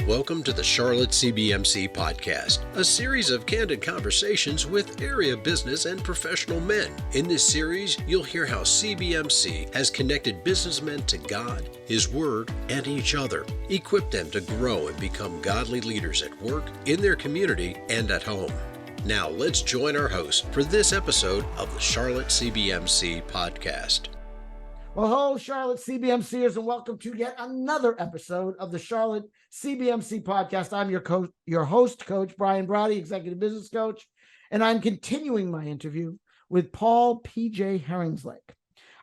Welcome to the Charlotte CBMC podcast, a series of candid conversations with area business and professional men. In this series, you'll hear how CBMC has connected businessmen to God, His Word, and each other, equipped them to grow and become godly leaders at work, in their community, and at home. Now, let's join our host for this episode of the Charlotte CBMC podcast. Well, hello, Charlotte CBMCers, and welcome to yet another episode of the Charlotte CBMC podcast. I'm your host, Coach Brian Brattie, Executive Business Coach, and I'm continuing my interview with Paul PJ Haringslake.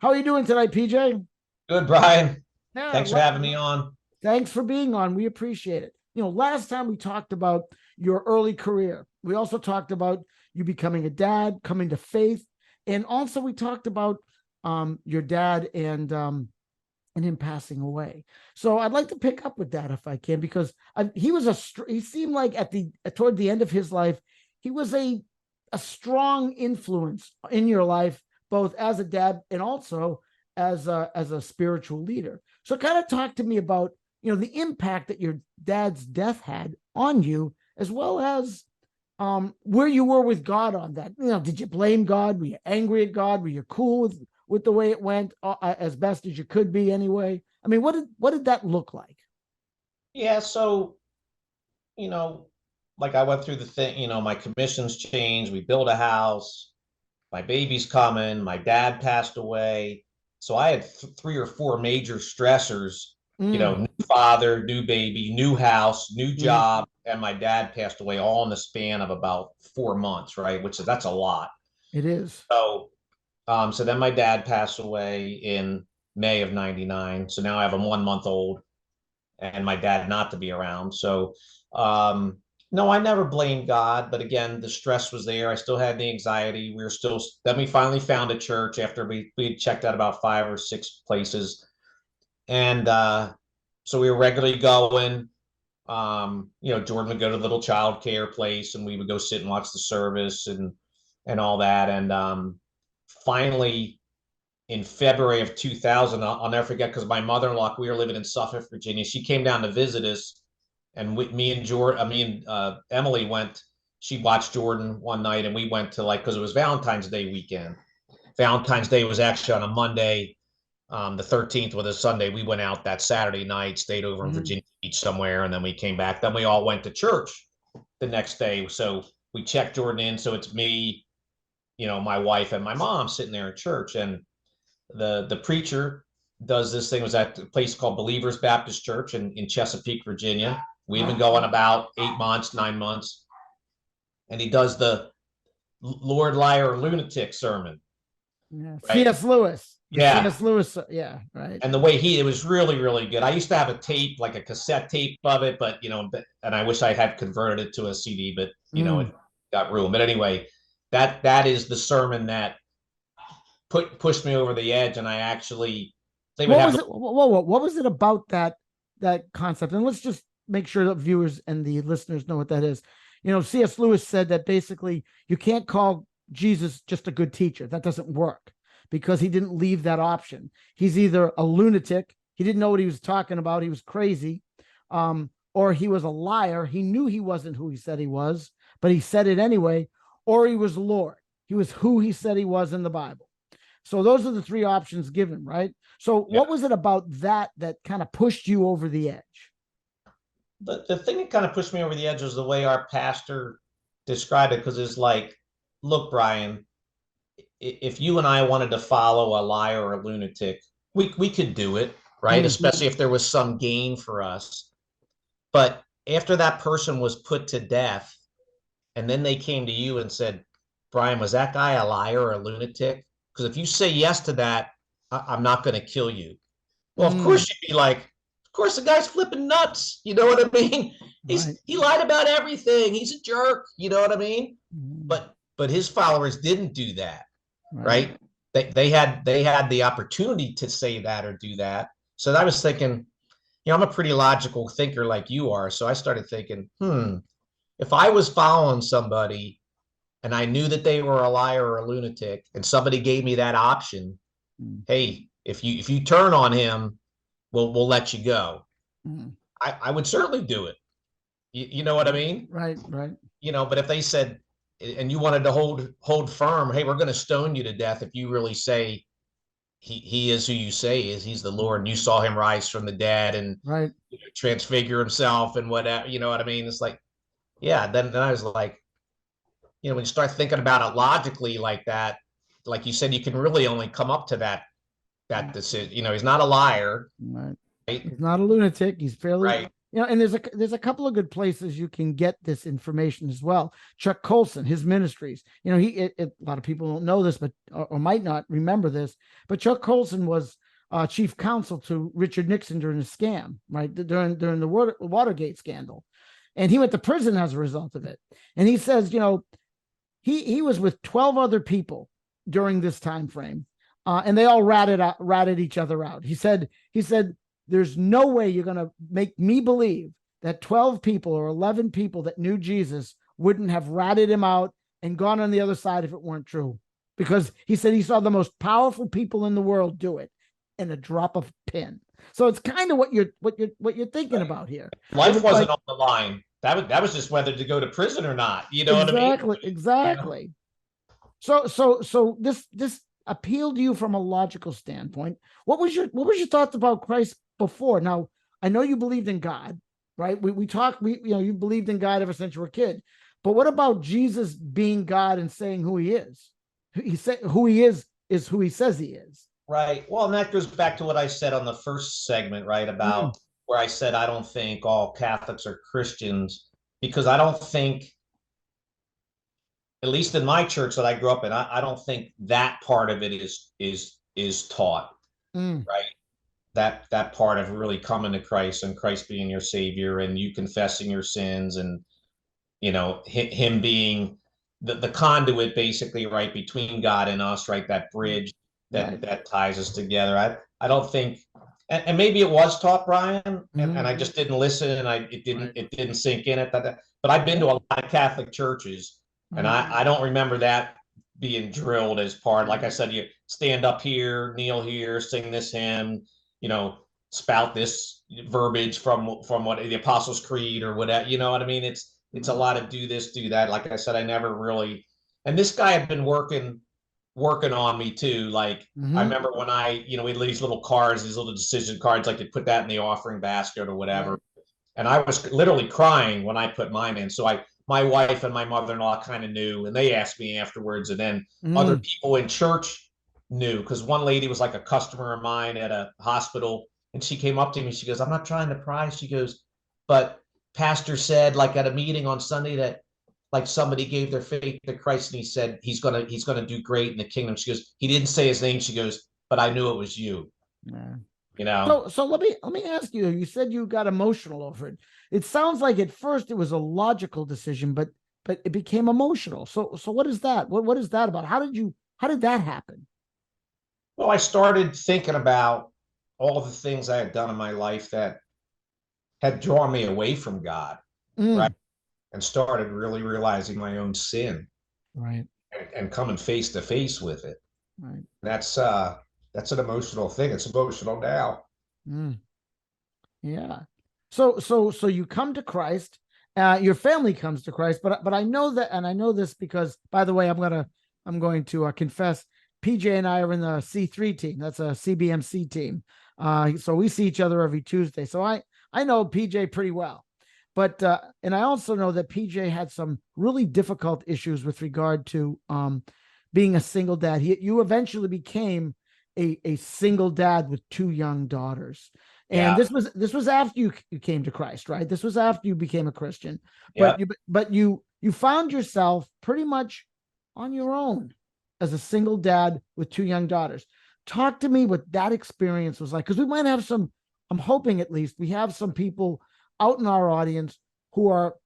How are you doing tonight, PJ? Good, Brian. Yeah, thanks for having me on. Thanks for being on. We appreciate it. Last time we talked about your early career. We also talked about you becoming a dad, coming to faith, and also we talked about your dad and him passing away. So I'd like to pick up with that if I can, because he seemed like toward the end of his life, he was a strong influence in your life, both as a dad and also as a spiritual leader. So kind of talk to me about, the impact that your dad's death had on you, as well as where you were with God on that. Did you blame God? Were you angry at God? Were you cool with the way it went, as best as you could be anyway? I mean, what did that look like? Yeah, so, like I went through the thing, my commissions changed, we built a house, my baby's coming, my dad passed away. So I had 3 or 4 major stressors, new father, new baby, new house, new job, and my dad passed away all in the span of about 4 months, right? That's a lot. It is. So then my dad passed away in May of 99. So now I have a 1-month-old and my dad not to be around. So, no, I never blamed God, but again, the stress was there. I still had the anxiety. Then we finally found a church after we had checked out about 5 or 6 places. And, so we were regularly going, Jordan would go to the little child care place and we would go sit and watch the service and all that. And, finally, in February of 2000, I'll never forget, because my mother-in-law, we were living in Suffolk, Virginia. She came down to visit us, and me and Emily went. She watched Jordan one night, and we went to because it was Valentine's Day weekend. Valentine's Day was actually on a Monday, the 13th was a Sunday. We went out that Saturday night, stayed over in Virginia Beach somewhere, and then we came back. Then we all went to church the next day. So we checked Jordan in. So it's me, my wife and my mom sitting there in church, and the preacher does this thing. It was at a place called Believers Baptist Church in Chesapeake, Virginia. We've been going about 8 months, 9 months, and he does the Lord, Liar, Lunatic sermon. Yeah. Right? C.S. Lewis. Yeah. C.S. Lewis. Yeah. Right. And the way it was really, really good. I used to have a tape, like a cassette tape of it, but, and I wish I had converted it to a CD, but, it got ruined. But anyway, that is the sermon that pushed me over the edge, and I actually what was it about that concept? And let's just make sure that viewers and the listeners know what that is. C.S. Lewis said that basically you can't call Jesus just a good teacher. That doesn't work, because he didn't leave that option. He's either a lunatic, he didn't know what he was talking about, he was crazy, or he was a liar. He knew he wasn't who he said he was, but he said it anyway. Or he was Lord. He was who he said he was in the Bible. So those are the 3 options given, right? So What was it about that kind of pushed you over the edge? The thing that kind of pushed me over the edge was the way our pastor described it, because it's like, look, Brian, if you and I wanted to follow a liar or a lunatic, we could do it, right? Mm-hmm. Especially if there was some gain for us. But after that person was put to death, and then they came to you and said, Brian, was that guy a liar or a lunatic? Because if you say yes to that, I'm not going to kill you. Well, of course you'd be like, of course the guy's flipping nuts. You know what I mean? He lied about everything. He's a jerk. You know what I mean? But his followers didn't do that, right? They had the opportunity to say that or do that. So I was thinking, I'm a pretty logical thinker like you are. So I started thinking, if I was following somebody and I knew that they were a liar or a lunatic, and somebody gave me that option, hey, if you turn on him, we'll let you go. I would certainly do it. You know what I mean? Right, right. You know, but if they said, and you wanted to hold firm, hey, we're going to stone you to death if you really say he is who you say he is. He's the Lord, and you saw him rise from the dead and Right. transfigure himself and whatever. You know what I mean? It's like, yeah. Then I was like, you know, when you start thinking about it logically like that, like you said, you can really only come up to that decision. You know, he's not a liar, Right. right? He's not a lunatic. He's fairly, Right. you know, and there's a couple of good places you can get this information as well. Chuck Colson, his ministries, you know, a lot of people don't know this, but or might not remember this, but Chuck Colson was chief counsel to Richard Nixon during the scam, right? During the Watergate scandal. And he went to prison as a result of it. And he says, you know, he was with 12 other people during this time frame, and they all ratted each other out. He said, there's no way you're going to make me believe that 12 people or 11 people that knew Jesus wouldn't have ratted him out and gone on the other side if it weren't true. Because he said he saw the most powerful people in the world do it in a drop of pin. So it's kind of what you're thinking about here. Life wasn't on the line. That was just whether to go to prison or not. You know what I mean? Exactly. You know? So this appealed to you from a logical standpoint. What was your thoughts about Christ before? Now, I know you believed in God, right? You believed in God ever since you were a kid. But what about Jesus being God and saying who he is? He said who he is who he says he is. Right. Well, and that goes back to what I said on the first segment, right? About where I said I don't think all Catholics are Christians, because I don't think, at least in my church that I grew up in, I don't think that part of it is taught, right? That part of really coming to Christ and Christ being your savior and you confessing your sins and, you know, him being the conduit basically, right, between God and us, right? That bridge that ties us together. I don't think, and maybe it was taught, Brian, and I just didn't listen and it didn't sink in but I've been to a lot of Catholic churches and I don't remember that being drilled as part. Like I said, you stand up here, kneel here, sing this hymn, you know, spout this verbiage from what the Apostles' Creed or whatever. You know what I mean? It's a lot of do this, do that. Like I said, I never really. And this guy had been working on me too. Like I remember when we had these little cards, these little decision cards, like you put that in the offering basket or whatever. Right. And I was literally crying when I put mine in. So my wife and my mother-in-law kind of knew, and they asked me afterwards. And then other people in church knew, because one lady was like a customer of mine at a hospital, and she came up to me. She goes, "I'm not trying to pry." She goes, "But pastor said, like at a meeting on Sunday, that like somebody gave their faith to Christ, and he said he's gonna do great in the kingdom." She goes, "He didn't say his name." She goes, "But I knew it was you." Yeah. You know. So let me ask you. You said you got emotional over it. It sounds like at first it was a logical decision, but it became emotional. So what is that? What is that about? How did that happen? Well, I started thinking about all the things I had done in my life that had drawn me away from God, right? And started really realizing my own sin, right? And coming face to face with it. Right. That's an emotional thing. It's emotional now. Yeah. So you come to Christ. Your family comes to Christ, but I know that, and I know this because, by the way, I'm going to confess. PJ and I are in the C3 team. That's a CBMC team. So we see each other every Tuesday. So I know PJ pretty well, but and I also know that PJ had some really difficult issues with regard to being a single dad. You eventually became a single dad with two young daughters. And this was after you came to Christ, right? This was after you became a Christian, but you found yourself pretty much on your own as a single dad with two young daughters. Talk to me what that experience was like, because we might have some. I'm hoping at least we have some people out in our audience who are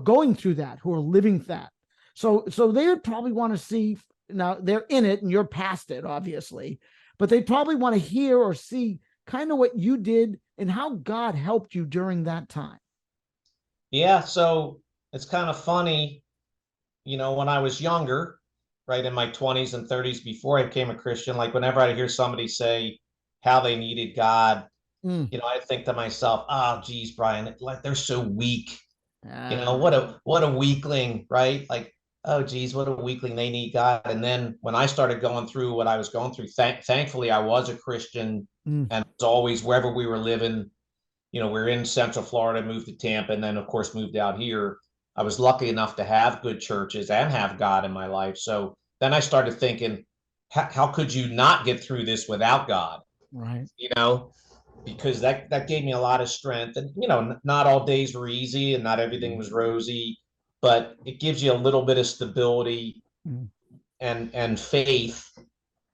going through that, who are living that. So they would probably want to see. Now they're in it and you're past it, obviously, but they probably want to hear or see kind of what you did and how God helped you during that time. Yeah, so it's kind of funny, you know, when I was younger, right, in my 20s and 30s before I became a Christian, like whenever I hear somebody say how they needed God, you know, I think to myself, "Oh, geez, Brian, like they're so weak. You know, what a weakling, right? Like, oh geez, what a weakling. They need God. And then when I started going through what I was going through, thankfully I was a Christian, and it's always wherever we were living. You know, we're in Central Florida, moved to Tampa, and then of course moved out here. I was lucky enough to have good churches and have God in my life. So then I started thinking, how could you not get through this without God? Right. You know, because that gave me a lot of strength. And you know, not all days were easy, and not everything was rosy, but it gives you a little bit of stability Mm. and faith,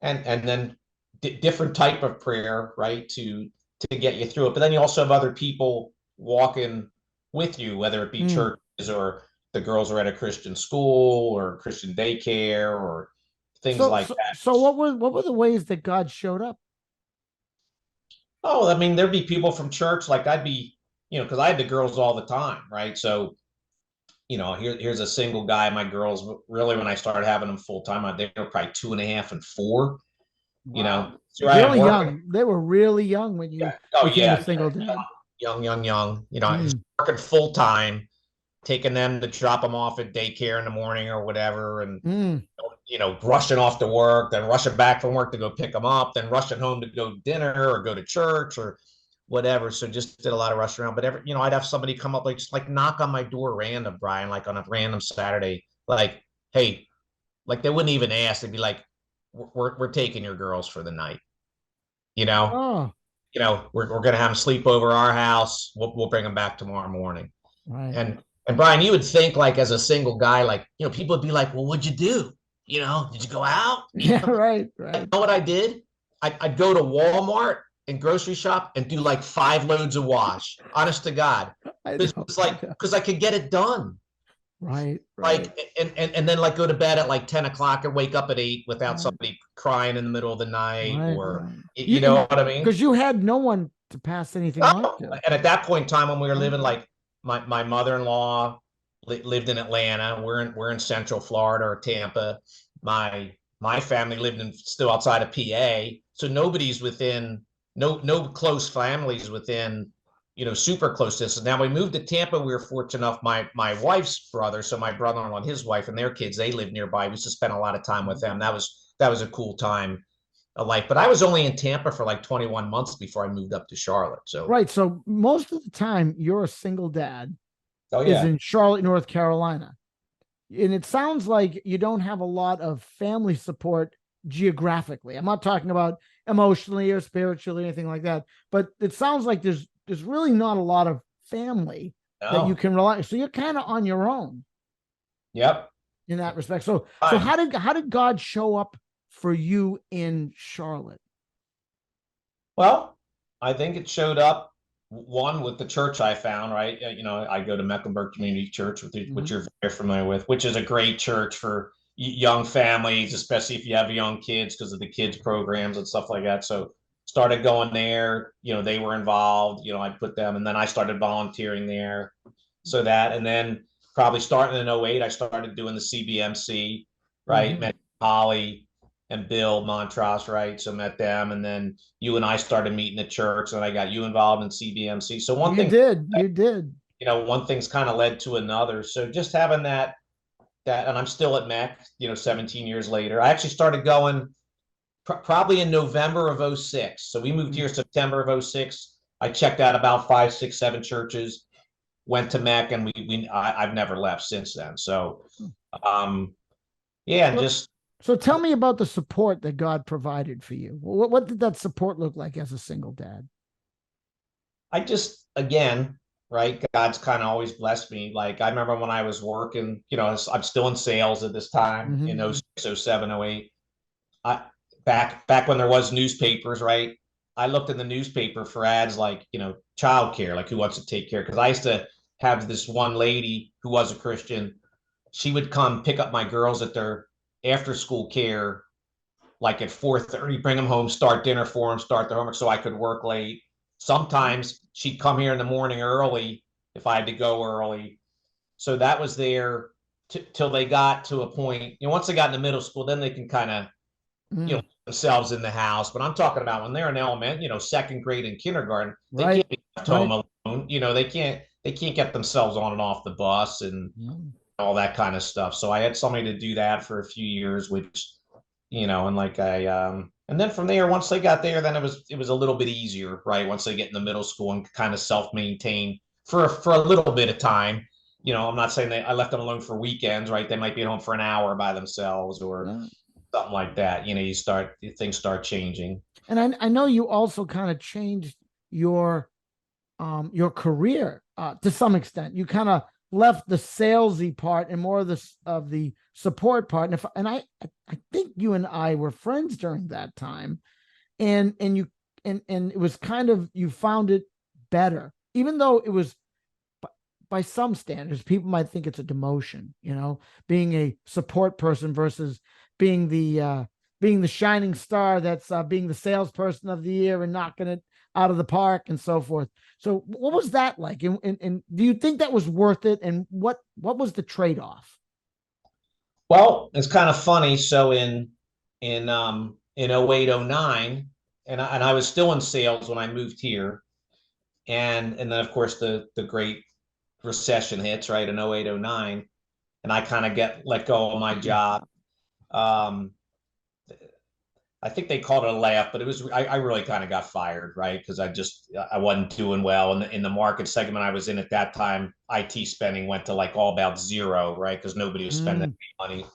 and then different type of prayer, right, to get you through it. But then you also have other people walking with you, whether it be churches, or the girls are at a Christian school or Christian daycare or things like that. So what were the ways that God showed up? Oh, I mean, there'd be people from church, like I'd be, you know, because I had the girls all the time, right? So, you know, here's a single guy. My girls, really, when I started having them full time, they were probably 2.5 and 4. You know, so I am Really working. young. They were really young when you Oh became a yeah, single dad. young. You know, I was working full time, taking them to drop them off at daycare in the morning or whatever, and you know, rushing off to work, then rushing back from work to go pick them up, then rushing home to go to dinner or go to church or whatever. So just did a lot of rushing around. But you know, I'd have somebody come up, like just like knock on my door random, Brian, like on a random Saturday, like, hey, like they wouldn't even ask. They'd be like, we're taking your girls for the night. You know, Oh, we're gonna have them sleep over our house. We'll bring them back tomorrow morning. right. And Brian, you would think, like, as a single guy, like, you know, people would be like, well, what'd you do? You know, did you go out? You Yeah, know? right. You know what I did? I'd go to Walmart and grocery shop and do like 5 loads of wash. Honest to God. I It's know. like, because I could get it done. Right. Like, and then like go to bed at like 10 o'clock and wake up at 8 without somebody crying in the middle of the night, or, you know what I mean? Because you had no one to pass anything on to. And at that point in time, when we were living, like my mother-in-law lived in Atlanta. We're in Central Florida or Tampa. My family lived still outside of PA. So nobody's within, no close families within, you know, super close distance. Now we moved to Tampa. We were fortunate enough. My wife's brother, so my brother-in-law and his wife and their kids, they lived nearby. We used to spend a lot of time with them. That was a cool time of life. But I was only in Tampa for like 21 months before I moved up to Charlotte. So right. So most of the time you're a single dad oh is yeah. in Charlotte, North Carolina. And it sounds like you don't have a lot of family support geographically. I'm not talking about emotionally or spiritually or anything like that, but it sounds like there's really not a lot of family that you can rely on. So you're kind of on your own. Yep. In that respect. So how did God show up for you in Charlotte? Well, I think it showed up, one, with the church I found, right? You know, I go to Mecklenburg Community Church, which you're very familiar with, which is a great church for young families, especially if you have young kids, because of the kids programs and stuff like that. So started going there, you know, they were involved, you know, I put them, and then I started volunteering there. So that, and then probably starting in 08, I started doing the CBMC, right? Met Holly and Bill Montross, right? So met them, and then you and I started meeting at church, and I got you involved in CBMC. So you did. You know, one thing's kind of led to another. So just having that, and I'm still at MEC, you know, 17 years later. I actually started going probably in November of 06. So we moved here September of 06. I checked out about 5, 6, 7 churches, went to MEC, and I've never left since then. So, yeah, and just. So tell me about the support that God provided for you. What did that support look like as a single dad? I just, again, right, God's kind of always blessed me. Like, I remember when I was working, you know, I'm still in sales at this time, in 06, 07, 08. Back when there was newspapers, right? I looked in the newspaper for ads like, you know, childcare, like who wants to take care. Because I used to have this one lady who was a Christian. She would come pick up my girls at their after school care, like at 4:30, bring them home, start dinner for them, start their homework, so I could work late. Sometimes she'd come here in the morning early if I had to go early. So that was there till they got to a point, you know, once they got into middle school, then they can kind of, you know, themselves in the house. But I'm talking about when they're in element, you know, second grade and kindergarten, they can't be left home alone. You know, they can't, they can't get themselves on and off the bus and all that kind of stuff. So I had somebody to do that for a few years, which, and like and then from there, once they got there, then it was a little bit easier, right? Once they get in the middle school and kind of self-maintain for a little bit of time. I'm not saying I left them alone for weekends, right? They might be at home for an hour by themselves or something like that. Things start changing. And I know you also kind of changed your career to some extent. You kind of left the salesy part and more of the support part. And I think you and I were friends during that time, and it was kind of, you found it better, even though it was, by some standards, people might think it's a demotion, being a support person versus being the shining star that's being the salesperson of the year and knocking it out of the park and so forth. So what was that like? And do you think that was worth it? And what was the trade-off? Well, it's kind of funny. So in 08, 09, and I was still in sales when I moved here. And then of course the great recession hits, right, in 08, 09, and I kind of get let go of my job. I think they called it a layoff, but it was I really kind of got fired, right? Because I wasn't doing well in the market segment I was in at that time. IT spending went to like all about zero, right? Because nobody was spending any money.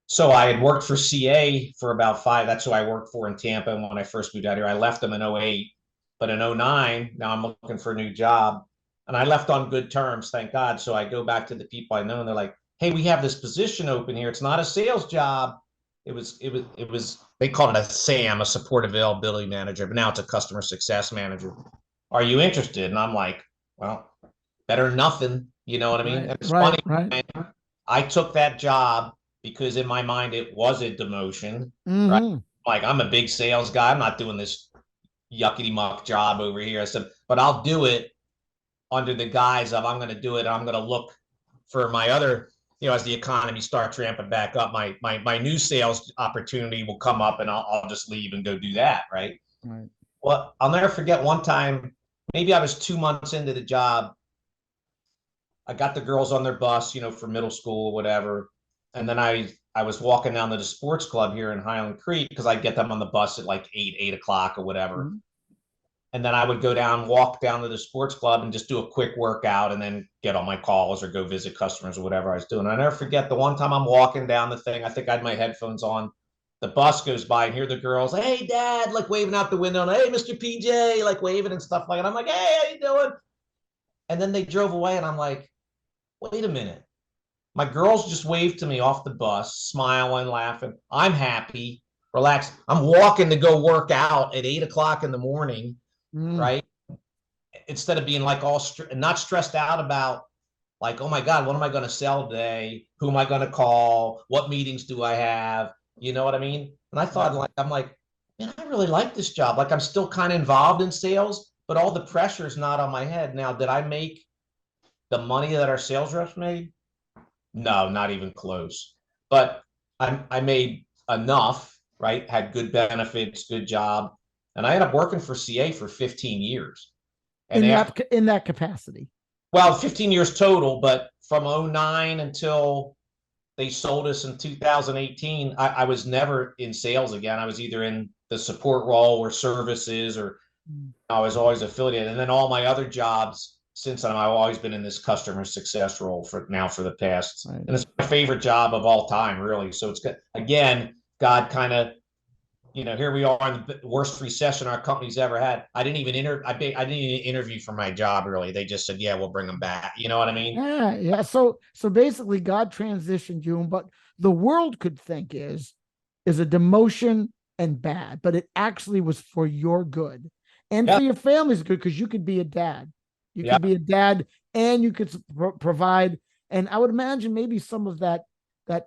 So I had worked for CA for about 5. That's who I worked for in Tampa. And when I first moved out here, I left them in 08. But in 09, now I'm looking for a new job. And I left on good terms, thank God. So I go back to the people I know, and they're like, hey, we have this position open here. It's not a sales job. It was they called it a SAM, a support availability manager, but now it's a customer success manager. Are you interested? And I'm like, well, better than nothing. You know what I mean? Right, And it's right, funny. right. I took that job because in my mind it was a demotion, right? Like, I'm a big sales guy. I'm not doing this yuckity muck job over here. I said, but I'll do it under the guise of I'm going to do it. And I'm going to look for my other, as the economy starts ramping back up, my new sales opportunity will come up, and I'll just leave and go do that, right? Right. Well, I'll never forget one time, maybe I was 2 months into the job. I got the girls on their bus, for middle school or whatever. And then I was walking down to the sports club here in Highland Creek because I get them on the bus at like 8 o'clock or whatever. And then I would walk down to the sports club and just do a quick workout and then get on my calls or go visit customers or whatever I was doing. I never forget the one time I'm walking down the thing. I think I had my headphones on. The bus goes by and hear the girls, hey, Dad, like waving out the window. And, hey, Mr. PJ, like waving and stuff like that. I'm like, hey, how you doing? And then they drove away, and I'm like, wait a minute. My girls just waved to me off the bus, smiling, laughing. I'm happy, relaxed. I'm walking to go work out at 8 o'clock in the morning, right? Instead of being like not stressed out about like, oh my God, what am I going to sell today? Who am I going to call? What meetings do I have? You know what I mean? And I thought, I'm like, man, I really like this job. Like, I'm still kind of involved in sales, but all the pressure is not on my head. Now, did I make the money that our sales reps made? No, not even close. But I made enough, right? Had good benefits, good job. And I ended up working for CA for 15 years. And in that capacity. Well, 15 years total, but from 09 until they sold us in 2018, I was never in sales again. I was either in the support role or services, or I was always affiliated. And then all my other jobs since then, I've always been in this customer success role for the past, and it's my favorite job of all time, really. So it's good. Again, God kind of, here we are in the worst recession our company's ever had. I didn't even interview for my job, really. They just said, yeah, we'll bring them back. You know what I mean? Yeah. So basically God transitioned you, but the world could think is a demotion and bad, but it actually was for your good and for your family's good, because you could be a dad. You could be a dad and you could provide. And I would imagine maybe some of that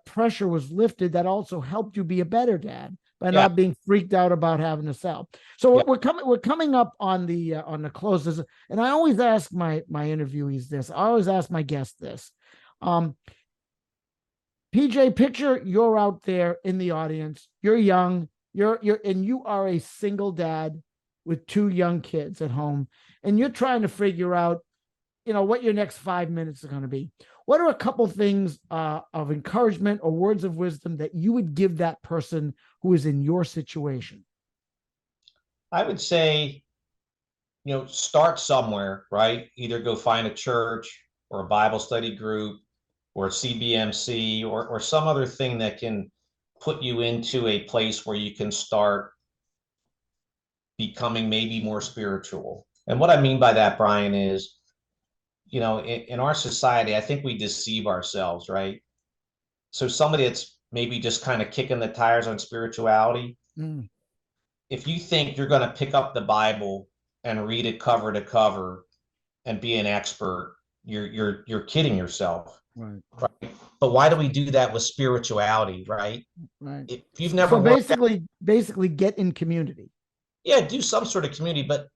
pressure was lifted that also helped you be a better dad by not being freaked out about having to sell. So we're coming up on the closes. And I always ask my interviewees this. I always ask my guests this. PJ, picture you're out there in the audience. You're young. And you are a single dad with 2 young kids at home, and you're trying to figure out what your next 5 minutes are going to be. What are a couple things of encouragement or words of wisdom that you would give that person who is in your situation? I would say, start somewhere, right? Either go find a church or a Bible study group or CBMC or some other thing that can put you into a place where you can start becoming maybe more spiritual. And what I mean by that, Brian, is, in our society, I think we deceive ourselves, right? So somebody that's maybe just kind of kicking the tires on spirituality, if you think you're going to pick up the Bible and read it cover to cover and be an expert, you're kidding yourself. Right. But why do we do that with spirituality, right? Right. If you've never basically get in community. Yeah, do some sort of community, but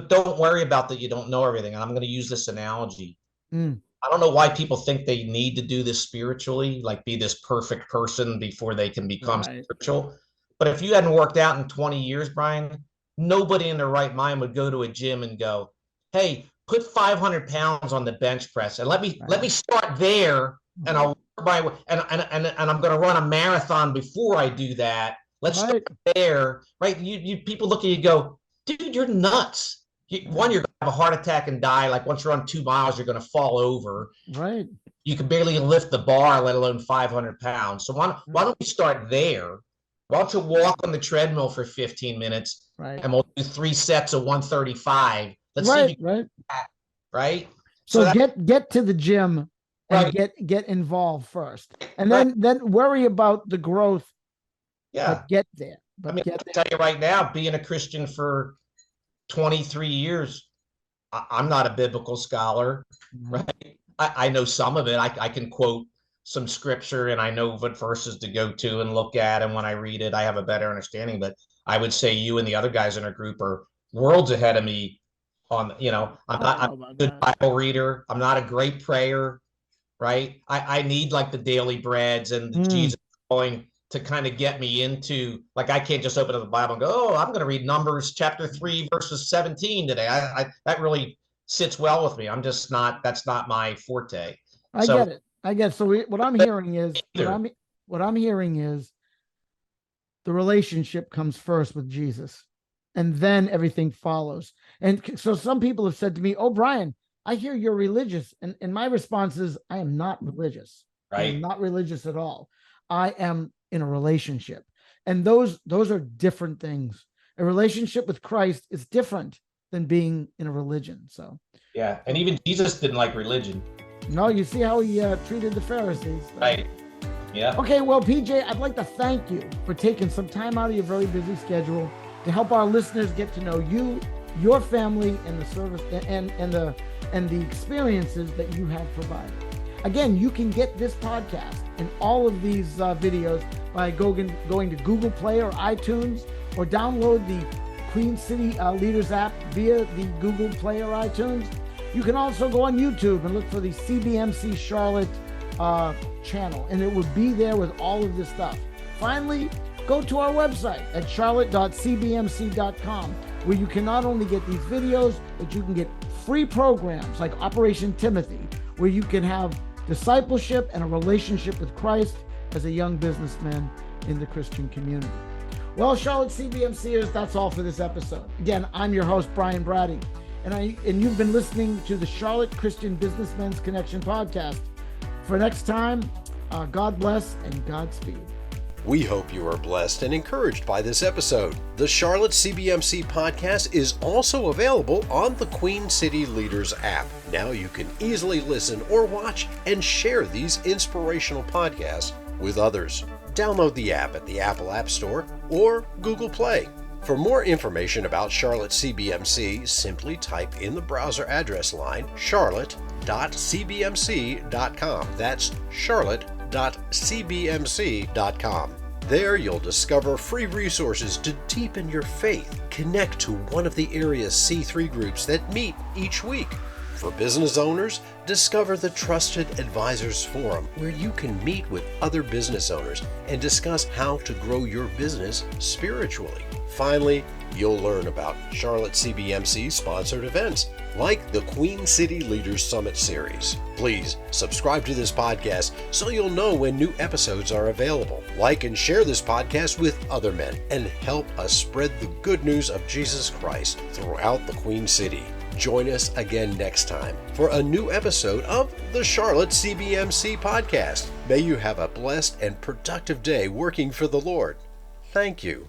don't worry about that you don't know everything. And I'm going to use this analogy. I don't know why people think they need to do this spiritually, like be this perfect person before they can become spiritual. But if you hadn't worked out in 20 years, Brian, nobody in their right mind would go to a gym and go, hey, put 500 pounds on the bench press and let me start there, and I'll and I'm going to run a marathon before I do that. Let's start there, right? You people look at you and go, dude, you're nuts. One, you're going to have a heart attack and die. Like once you're on 2 miles, you're going to fall over. Right. You can barely lift the bar, let alone 500 pounds. So why don't we start there? Why don't you walk on the treadmill for 15 minutes, and we'll do 3 sets of 135. Let's see if you can do that, right? So get to the gym and get involved first, and then worry about the growth. Yeah, but get there. I'll tell you right now, being a Christian for 23 years, I'm not a biblical scholar, right? I know some of it. I can quote some scripture and I know what verses to go to and look at. And when I read it, I have a better understanding. But I would say you and the other guys in our group are worlds ahead of me on, I'm a good Bible reader. I'm not a great prayer, right? I need like the daily breads and the Jesus going to kind of get me into, like, I can't just open up the Bible and go, oh, I'm going to read Numbers chapter 3, verses 17 today. That really sits well with me. I'm just not, that's not my forte. I get it. So what I'm hearing is, what I'm hearing is the relationship comes first with Jesus and then everything follows. And so some people have said to me, oh, Brian, I hear you're religious. And my response is, I am not religious. Right. I am not religious at all. I am in a relationship. And those are different things. A relationship with Christ is different than being in a religion. So yeah. And even Jesus didn't like religion. No, you see how he treated the Pharisees. Right. Yeah. Okay, well, PJ, I'd like to thank you for taking some time out of your very busy schedule to help our listeners get to know you, your family, and the service and the experiences that you have provided. Again, you can get this podcast and all of these videos by going to Google Play or iTunes, or download the Queen City Leaders app via the Google Play or iTunes. You can also go on YouTube and look for the CBMC Charlotte channel, and it will be there with all of this stuff. Finally, go to our website at charlotte.cbmc.com, where you can not only get these videos, but you can get free programs like Operation Timothy, where you can have discipleship and a relationship with Christ as a young businessman in the Christian community. Well, Charlotte CBMCers, that's all for this episode. Again, I'm your host, Brian Brattie, and you've been listening to the Charlotte Christian Businessmen's Connection podcast. For next time, God bless and Godspeed. We hope you are blessed and encouraged by this episode. The Charlotte CBMC podcast is also available on the Queen City Leaders app. Now you can easily listen or watch and share these inspirational podcasts with others. Download the app at the Apple App Store or Google Play. For more information about Charlotte CBMC, simply type in the browser address line charlotte.cbmc.com. That's charlotte.cbmc.com. There you'll discover free resources to deepen your faith. Connect to one of the area's C3 groups that meet each week. For business owners, discover the Trusted Advisors Forum, where you can meet with other business owners and discuss how to grow your business spiritually. Finally, you'll learn about Charlotte CBMC sponsored events like the Queen City Leaders Summit Series. Please subscribe to this podcast so you'll know when new episodes are available. Like and share this podcast with other men and help us spread the good news of Jesus Christ throughout the Queen City. Join us again next time for a new episode of the Charlotte CBMC podcast. May you have a blessed and productive day working for the Lord. Thank you.